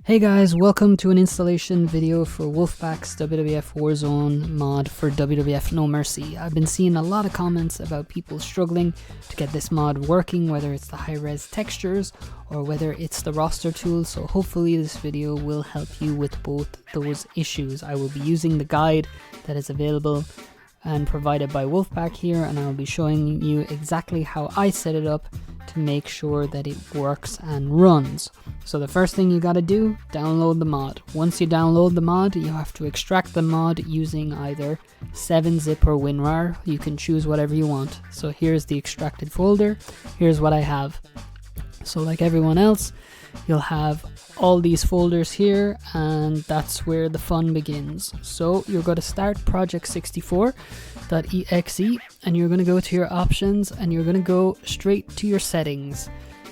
Hey guys, welcome to an installation video for Wolfpac's WWF Warzone mod for WWF No Mercy. I've been seeing a lot of comments about people struggling to get this mod working, whether it's the high-res textures or whether it's the roster tool, so hopefully this video will help you with both those issues. I will be using the guide that is available and provided by Wolfpac here, and I'll be showing you exactly how I set it up to make sure that it works and runs. So the first thing you gotta do, download the mod. Once you download the mod, you have to extract the mod using either 7-zip or WinRAR. You can choose whatever you want. So here's the extracted folder. Here's what I have. So like everyone else, you'll have all these folders here, and that's where the fun begins. So you're going to start project64.exe and you're going to go to your options and you're going to go straight to your settings.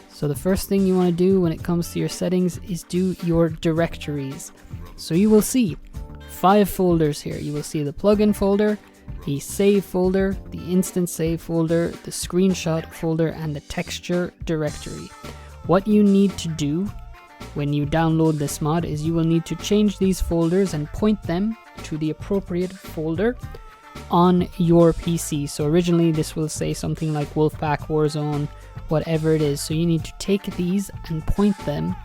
So the first thing you want to do when it comes to your settings is do your directories. So you will see 5 folders here. You will see the plugin folder, the save folder, the instant save folder, the screenshot folder, and the texture directory. What you need to do when you download this mod is you will need to change these folders and point them to the appropriate folder on your PC. So originally this will say something like Wolfpac, Warzone, whatever it is. So you need to take these and point them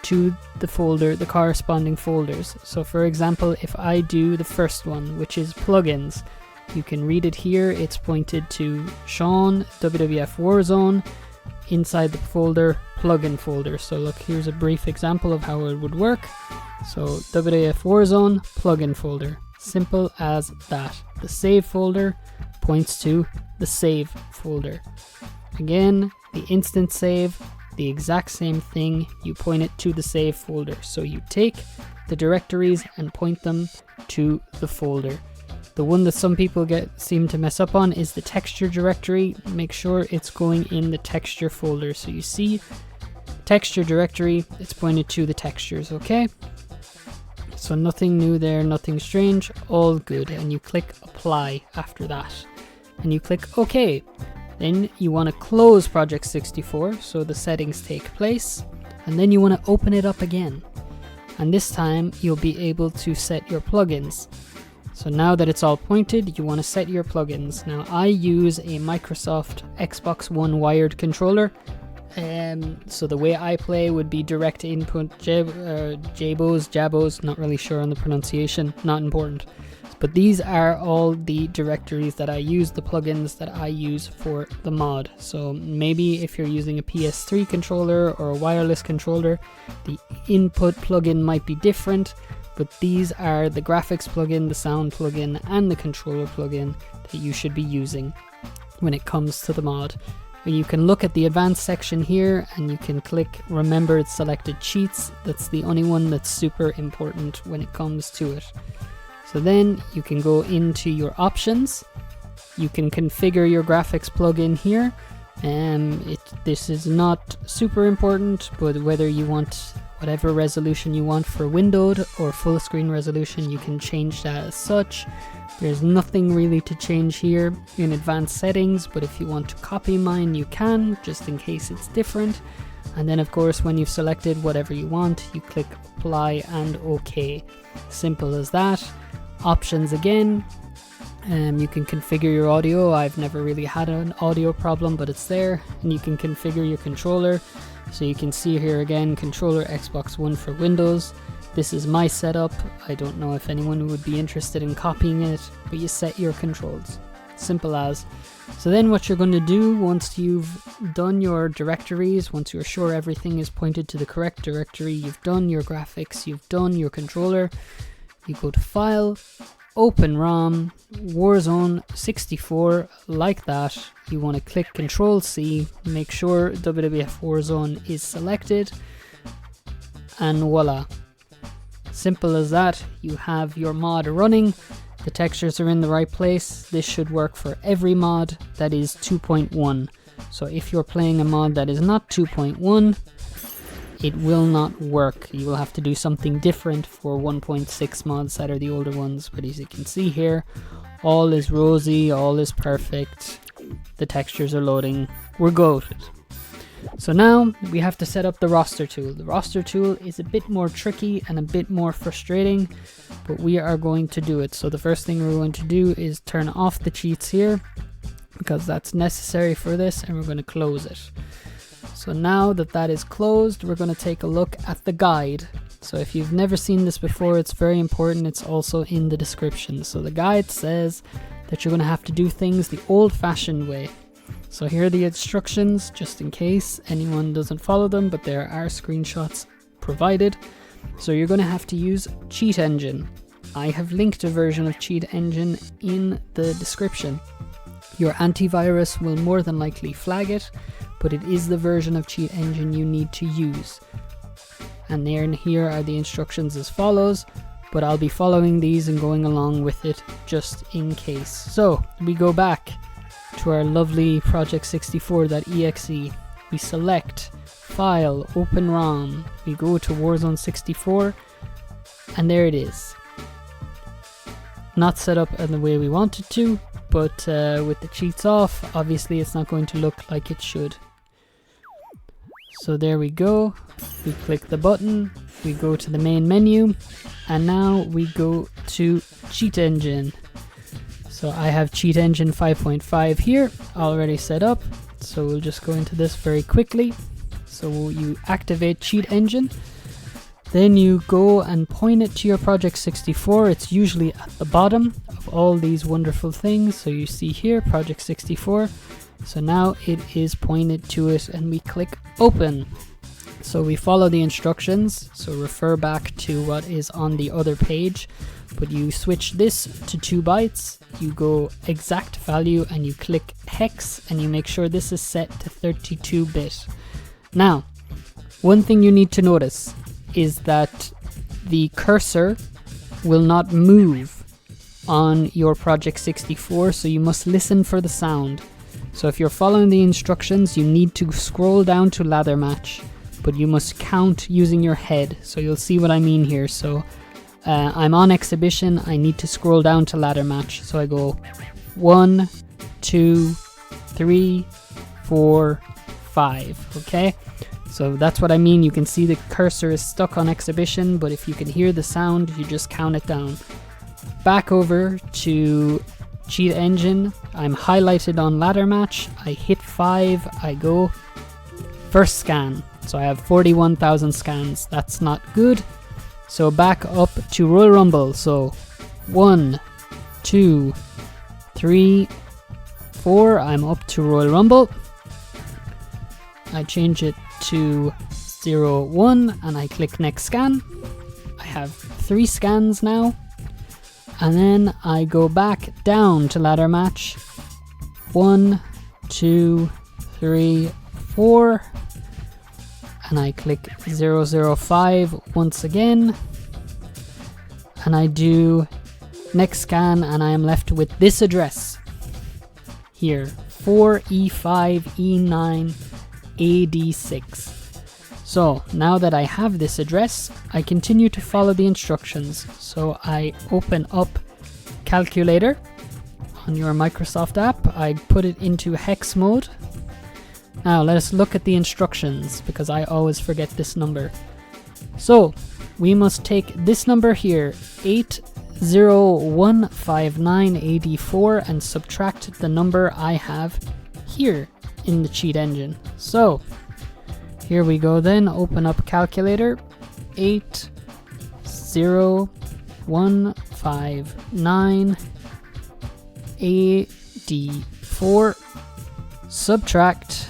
to the folder, the corresponding folders. So for example, if I do the first one, which is plugins, you can read it here. It's pointed to Sean, WWF Warzone, inside the folder, plugin folder. So look, here's a brief example of how it would work. So WWF Warzone, plugin folder. Simple as that. The save folder points to the save folder. Again, the instant save, the exact same thing. You point it to the save folder. So you take the directories and point them to the folder. The one that some people seem to mess up on is the texture directory. Make sure it's going in the texture folder. So you see texture directory, it's pointed to the textures, okay? So nothing new there, nothing strange, all good. And you click apply after that. And you click OK. Then you want to close project64 so the settings take place. And then you want to open it up again. And this time you'll be able to set your plugins. So now that it's all pointed, you want to set your plugins. Now I use a Microsoft Xbox One wired controller. So the way I play would be direct input Jabos, not really sure on the pronunciation, not important. But these are all the directories that I use, the plugins that I use for the mod. So maybe if you're using a PS3 controller or a wireless controller, the input plugin might be different. But these are the graphics plugin, the sound plugin, and the controller plugin that you should be using when it comes to the mod. You can look at the advanced section here and you can click remember selected cheats. That's the only one that's super important when it comes to it. So then you can go into your options. You can configure your graphics plugin here. This is not super important, but whether you want whatever resolution you want for windowed or full screen resolution, you can change that as such. There's nothing really to change here in advanced settings, but if you want to copy mine, you can, just in case it's different. And then of course, when you've selected whatever you want, you click apply and OK. Simple as that. Options again. You can configure your audio. I've never really had an audio problem, but it's there. And you can configure your controller. So you can see here again, controller Xbox One for Windows. This is my setup. I don't know if anyone would be interested in copying it, but you set your controls. Simple as. So then what you're going to do once you've done your directories, once you're sure everything is pointed to the correct directory, you've done your graphics, you've done your controller, you go to File, Open ROM, Warzone 64, like that. You want to click Control-C, make sure WWF Warzone is selected, and voila. Simple as that. You have your mod running, the textures are in the right place. This should work for every mod that is 2.1. So if you're playing a mod that is not 2.1, it will not work. You will have to do something different for 1.6 mods that are the older ones. But as you can see here, all is rosy, all is perfect. The textures are loading. We're goated. So now we have to set up the roster tool. The roster tool is a bit more tricky and a bit more frustrating, but we are going to do it. So the first thing we're going to do is turn off the cheats here, because that's necessary for this, and we're going to close it. So now that that is closed, we're going to take a look at the guide. So if you've never seen this before, it's very important. It's also in the description. So the guide says that you're going to have to do things the old-fashioned way. So here are the instructions, just in case anyone doesn't follow them, but there are screenshots provided. So you're going to have to use CEngine. I have linked a version of CEngine in the description. Your antivirus will more than likely flag it, but it is the version of CEngine you need to use. And then here are the instructions as follows, but I'll be following these and going along with it just in case. So we go back to our lovely project64.exe. We select File, Open ROM. We go to Warzone 64, and there it is. Not set up in the way we want it to, but with the cheats off, obviously it's not going to look like it should. So there we go. We click the button, we go to the main menu, and now we go to CEngine. So I have CEngine 5.5 here already set up, so we'll just go into this very quickly. So you activate CEngine, then you go and point it to your Project 64. It's usually at the bottom of all these wonderful things. So you see here Project 64. So now it is pointed to it, and we click open. So we follow the instructions, so refer back to what is on the other page, but you switch this to 2 bytes, you go exact value and you click hex, and you make sure this is set to 32-bit. Now, one thing you need to notice is that the cursor will not move on your Project 64, so you must listen for the sound. So if you're following the instructions, you need to scroll down to ladder match, but you must count using your head. So you'll see what I mean here. So I'm on exhibition, I need to scroll down to ladder match. So I go 1, 2, 3, 4, 5, okay? So that's what I mean. You can see the cursor is stuck on exhibition, but if you can hear the sound, you just count it down. Back over to CEngine, I'm highlighted on ladder match, I hit 5, I go first scan. So I have 41,000 scans, that's not good. So back up to Royal Rumble, so 1, 2, 3, 4, I'm up to Royal Rumble. I change it to 0, 1, and I click next scan. I have 3 scans now. And then I go back down to ladder match. 1, 2, 3, 4. And I click 005 once again. And I do next scan, and I am left with this address here, 4E5E9AD6. So now that I have this address, I continue to follow the instructions. So I open up calculator on your Microsoft app. I put it into hex mode. Now let us look at the instructions, because I always forget this number. So we must take this number here, 8015984, and subtract the number I have here in the CEngine. So here we go then, open up calculator, 8015984, subtract,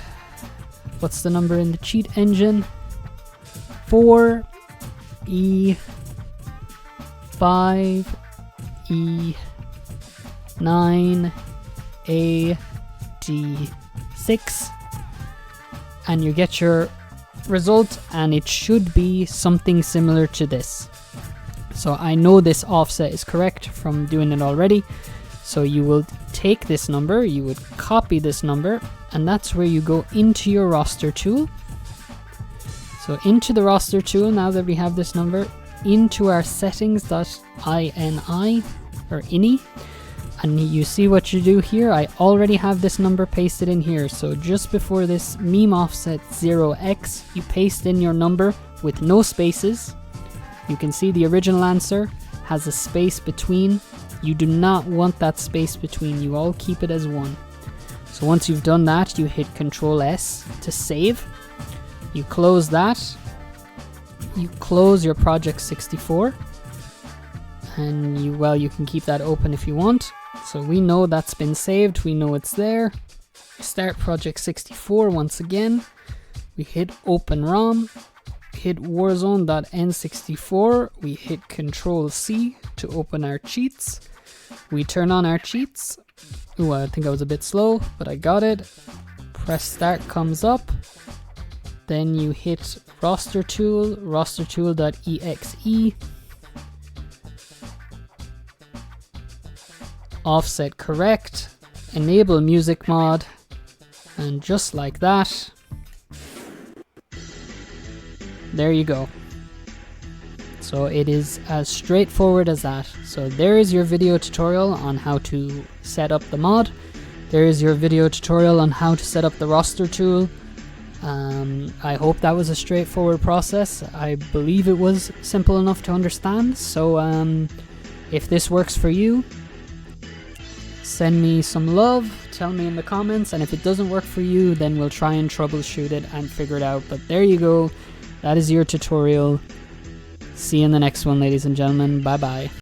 what's the number in the CEngine? 4E5E9AD6, and you get your result, and it should be something similar to this. So I know this offset is correct from doing it already. So you will take this number, you would copy this number, and that's where you go into your roster tool. So into the roster tool, now that we have this number, into our settings.ini or ini, And you see what you do here, I already have this number pasted in here. So just before this meme offset 0x, you paste in your number with no spaces. You can see the original answer has a space between. You do not want that space between, you all keep it as 1. So once you've done that, you hit Control S to save. You close that. You close your Project 64. And you can keep that open if you want. So we know that's been saved, we know it's there. Start Project 64 once again. We hit Open ROM, hit Warzone.N64, we hit Control C to open our cheats. We turn on our cheats. Ooh, I think I was a bit slow, but I got it. Press Start comes up. Then you hit Roster Tool, rostertool.exe. Offset correct, enable music mod, and just like that, there you go. So it is as straightforward as that. So there is your video tutorial on how to set up the mod. There is your video tutorial on how to set up the roster tool. I hope that was a straightforward process. I believe it was simple enough to understand. So if this works for you, send me some love, tell me in the comments, and if it doesn't work for you, then we'll try and troubleshoot it and figure it out. But there you go, that is your tutorial. See you in the next one, ladies and gentlemen. Bye bye.